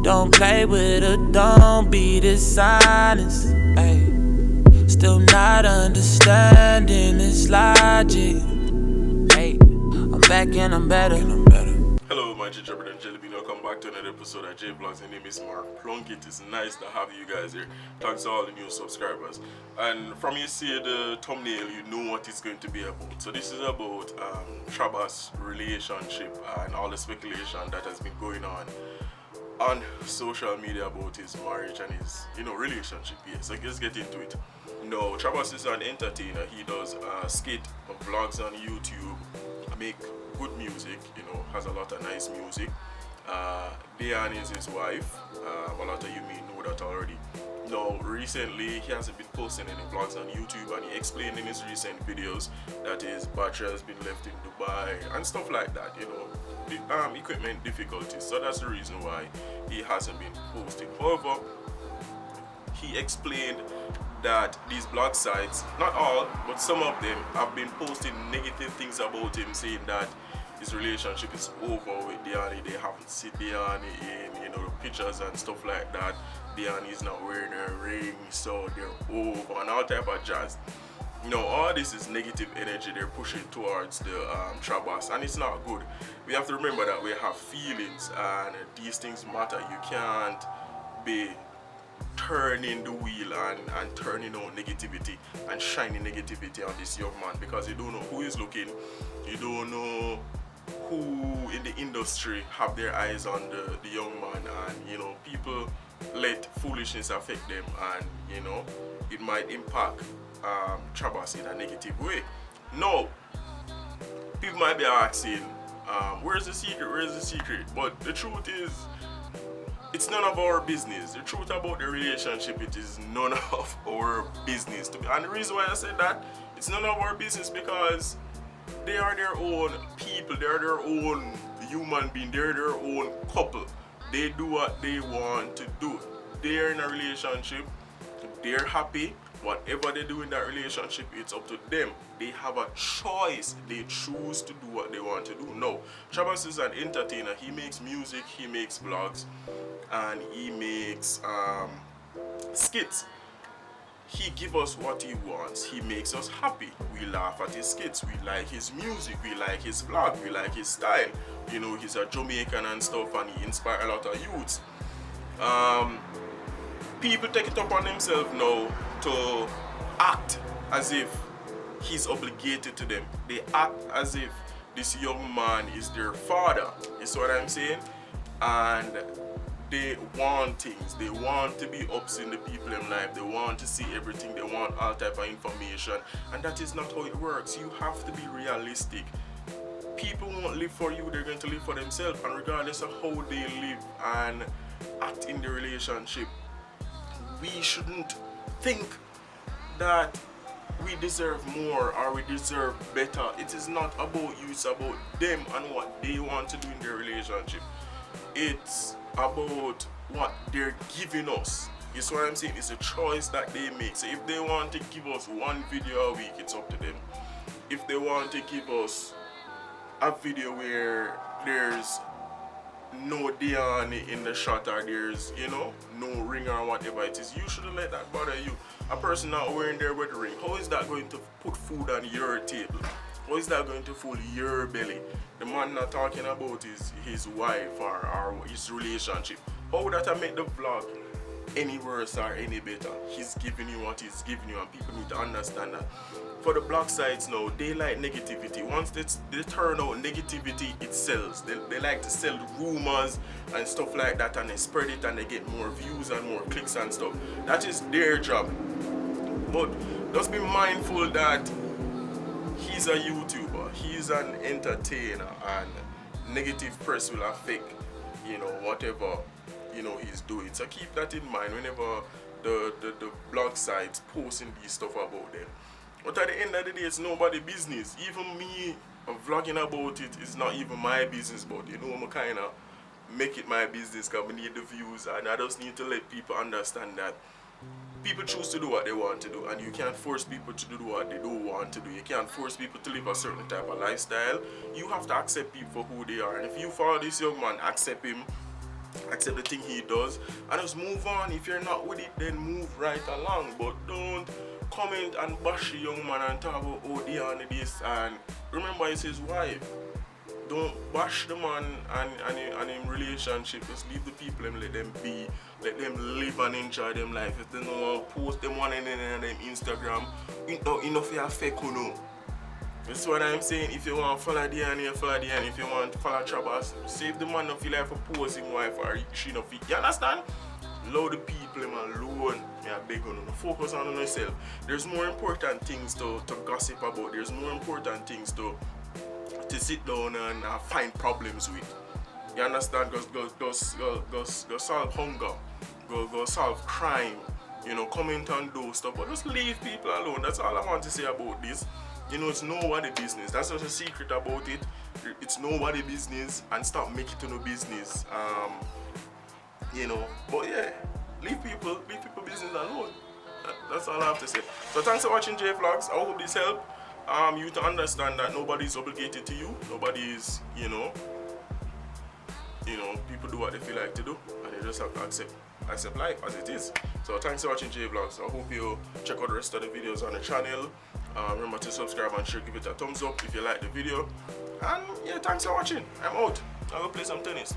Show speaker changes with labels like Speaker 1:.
Speaker 1: Don't play with her, don't be dishonest. Ay. Still not understanding this logic. Hey, I'm back and I'm better.
Speaker 2: Hello, my gingerbread and jelly bean. Welcome back to another episode of JVLOGS. My name is Plunkett. It's nice to have you guys here. Thanks to all the new subscribers. And from you see the thumbnail, you know what it's going to be about. So this is about Trabass' relationship and all the speculation that has been going on social media about his marriage and his relationship. Yeah, so let's get into it. Trabass is an entertainer. He does skit vlogs on YouTube, make good music, has a lot of nice music. Deannee is his wife. A lot of you may know that already. Recently he hasn't been posting any vlogs on YouTube, and he explained in his recent videos that his battery has been left in Dubai and stuff like that, the equipment difficulties. So that's the reason why he hasn't been posting. However, he explained that these blog sites, not all, but some of them, have been posting negative things about him, saying that his relationship is over with Deannee. They haven't seen Deannee in pictures and stuff like that. Deannee is not wearing a ring, so they're over and all type of jazz. All this is negative energy they're pushing towards the Trabass, and it's not good. We have to remember that we have feelings, and these things matter. You can't be turning the wheel and turning on negativity and shining negativity on this young man, because you don't know who is looking, you don't know who in the industry have their eyes on the young man, and people let foolishness affect them, and it might impact Trabass in a negative way. No, people might be asking, where's the secret? But the truth is, it's none of our business. The truth about the relationship, it is none of our business. And the reason why I said that, it's none of our business, because they are their own people, they are their own human being, they're their own couple. They do what they want to do. They're in a relationship, they're happy. Whatever they do in that relationship, it's up to them. They have a choice. They choose to do what they want to do. No, Trabass is an entertainer. He makes music, he makes vlogs, and he makes skits. He gives us what he wants. He makes us happy. We laugh at his skits. We like his music. We like his vlog. We like his style. He's a Jamaican and stuff, and he inspires a lot of youths. People take it upon themselves now to act as if he's obligated to them. They act as if this young man is their father. You see what I'm saying? And they want things. They want to be ups in the people in life. They want to see everything. They want all type of information. And that is not how it works. You have to be realistic. People won't live for you. They're going to live for themselves. And regardless of how they live and act in the relationship, we shouldn't think that we deserve more or we deserve better. It is not about you, it's about them and what they want to do in their relationship. It's about what they're giving us. You see what I'm saying? It's a choice that they make. So if they want to give us one video a week, it's up to them. If they want to give us a video where there's no Deannee in the shot, or there's no ring or whatever it is, you shouldn't let that bother you. A person not wearing their wedding ring, how is that going to put food on your table? How is that going to fill your belly? The man not talking about his wife or his relationship. How would that make the vlog any worse or any better? He's giving you what he's giving you, and people need to understand that. For the blog sites now, they like negativity. Once they turn out negativity, it sells. They like to sell rumors and stuff like that, and they spread it and they get more views and more clicks and stuff. That is their job. But just be mindful that he's a YouTuber, he's an entertainer, and negative press will affect whatever he's doing. So keep that in mind whenever the blog sites posting these stuff about them. But at the end of the day, it's nobody's business. Even me vlogging about it is not even my business, but I'm kind of make it my business because we need the views, and I just need to let people understand that people choose to do what they want to do, and you can't force people to do what they don't want to do. You can't force people to live a certain type of lifestyle. You have to accept people for who they are, and if you follow this young man, accept him, accept the thing he does, and just move on. If you're not with it, then move right along. But don't comment and bash the young man and talk about oh Deannee this, and remember it's his wife. Don't bash the man and in relationship. Just leave the people and let them be, let them live and enjoy them life. If they don't want to post them one and then them Instagram, enough you fake you know. That's what I'm saying. If you want to follow Deannee, follow Deannee. If you want to follow Trabass, save the man not feel like for posting wife or she not fit. You understand? Allow the people alone. Yeah, beg on them. Focus on yourself. There's more important things to gossip about. There's more important things to sit down and find problems with. You understand? Go solve hunger. Go solve crime. You know, comment on those stuff. But just leave people alone. That's all I want to say about this. You know, it's nobody business. That's not a secret about it. It's nobody business, and stop making it to no business. You know, but yeah, leave people business alone. That's all I have to say. So thanks for watching JVLOGS. I hope this helped you to understand that nobody's obligated to you. Nobody's, you know, people do what they feel like to do, and they just have to accept life as it is. So thanks for watching JVLOGS. I hope you check out the rest of the videos on the channel. Remember to subscribe and share, give it a thumbs up if you like the video. And yeah, thanks for watching. I'm out. I'll go play some tennis.